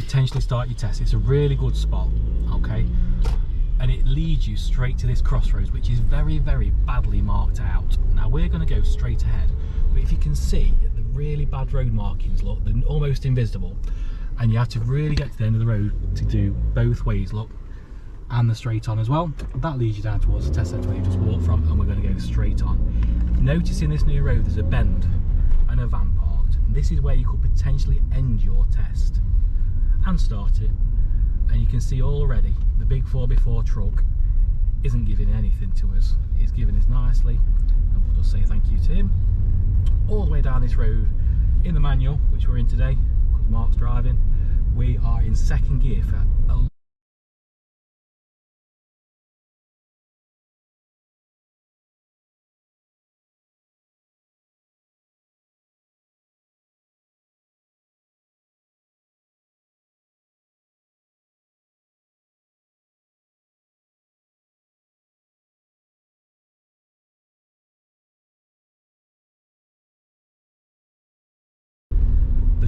potentially start your test. It's a really good spot, okay? And it leads you straight to this crossroads, which is very, very badly marked out. Now we're going to go straight ahead, but if you can see the really bad road markings, look, they're almost invisible, and you have to really get to the end of the road to do both ways, look, and the straight on as well. That leads you down towards the test centre where you just walked from, and we're going to go straight on. Notice in this new road there's a bend and a van parked. This is where you could potentially end your test and start it. And you can see already the big 4x4 truck isn't giving anything to us. He's giving us nicely, and we'll just say thank you to him. All the way down this road in the manual, which we're in today because Mark's driving, we are in second gear for a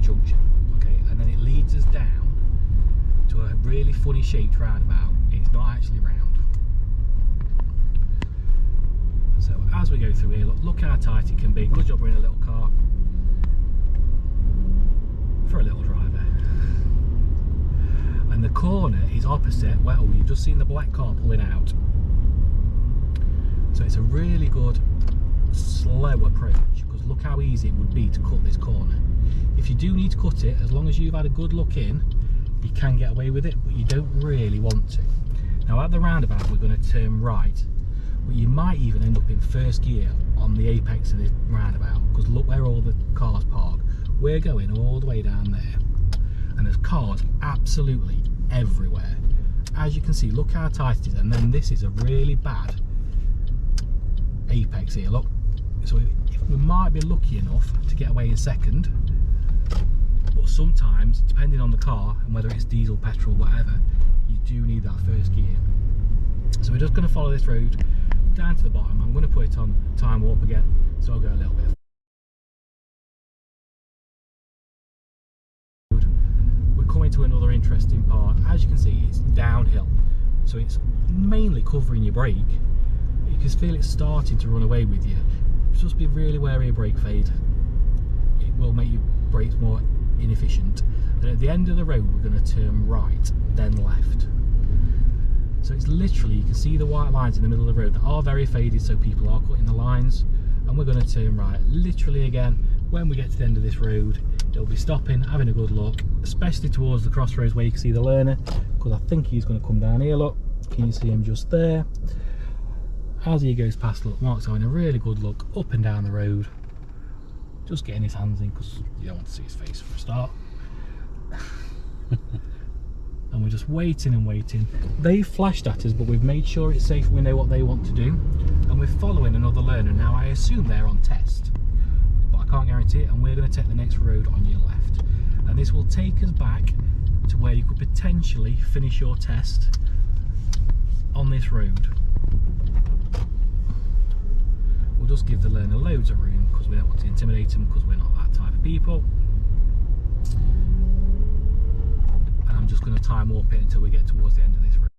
junction, okay, and then it leads us down to a really funny shaped roundabout. It's not actually round. So as we go through here, look how tight it can be. Good job we're in a little car for a little driver. And the corner is opposite. Well, you've just seen the black car pulling out, so it's a really good slow approach, because look how easy it would be to cut this corner. If you do need to cut it, as long as you've had a good look in, you can get away with it, but you don't really want to. Now at the roundabout we're going to turn right, but you might even end up in first gear on the apex of this roundabout, because look where all the cars park. We're going all the way down there, and there's cars absolutely everywhere. As you can see, look how tight it is, and then this is a really bad apex here, look. So we might be lucky enough to get away in second, but sometimes, depending on the car and whether it's diesel, petrol, whatever, you do need that first gear. So we're just going to follow this road down to the bottom. I'm going to put it on time warp again, so I'll go a little bit. We're coming to another interesting part. As you can see, it's downhill, so it's mainly covering your brake. You can feel it starting to run away with you. Just be really wary of brake fade. It will make your brakes more inefficient. And at the end of the road we're going to turn right, then left. So it's literally, you can see the white lines in the middle of the road that are very faded, so people are cutting the lines, and we're going to turn right. Literally again, when we get to the end of this road, it'll be stopping, having a good look, especially towards the crossroads where you can see the learner, because I think he's going to come down here. Look, can you see him just there? As he goes past, look, Mark's having a really good look up and down the road, just getting his hands in, because you don't want to see his face for a start. And we're just waiting and waiting. They've flashed at us, but we've made sure it's safe. We know what they want to do, and we're following another learner. Now I assume they're on test, but I can't guarantee it. And we're going to take the next road on your left, and this will take us back to where you could potentially finish your test on this road. We'll just give the learner loads of room, because we don't want to intimidate them, because we're not that type of people. And I'm just going to time warp it until we get towards the end of this road.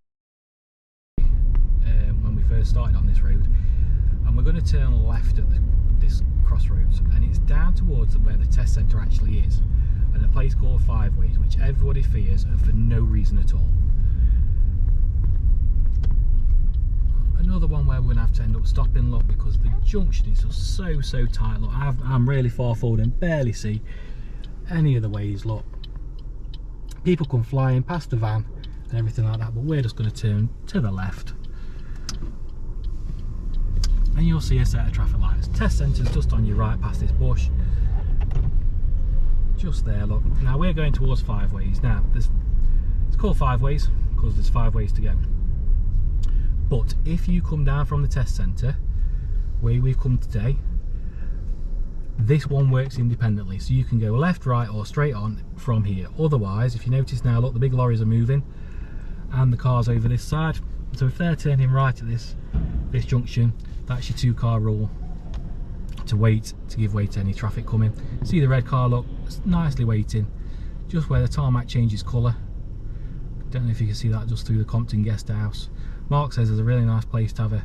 When we first started on this road, and we're going to turn left at this crossroads, and it's down towards where the test centre actually is, and a place called Five Ways, which everybody fears for no reason at all. Another one where we're going to have to end up stopping, look, because the junction is just so tight. Look, I'm really far forward and barely see any of the ways. Look, people come flying past the van and everything like that, but we're just going to turn to the left, and you'll see a set of traffic lights. Test centre's just on your right past this bush, just there. Look, now we're going towards Five Ways. Now it's called Five Ways because there's 5 ways to go. But if you come down from the test centre, where we've come today, this one works independently, so you can go left, right or straight on from here. Otherwise, if you notice now, look, the big lorries are moving and the cars over this side, so if they're turning right at this junction, that's your 2-car rule, to wait, to give way to any traffic coming. See the red car, look, it's nicely waiting just where the tarmac changes colour. Don't know if you can see that just through the Compton guest house. Mark says there's a really nice place to have a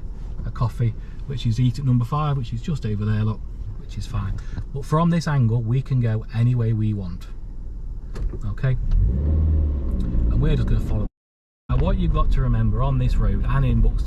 coffee, which is eat at number 5, which is just over there, look, which is fine. But from this angle we can go any way we want, okay, and we're just going to follow. Now what you've got to remember on this road and in Buxton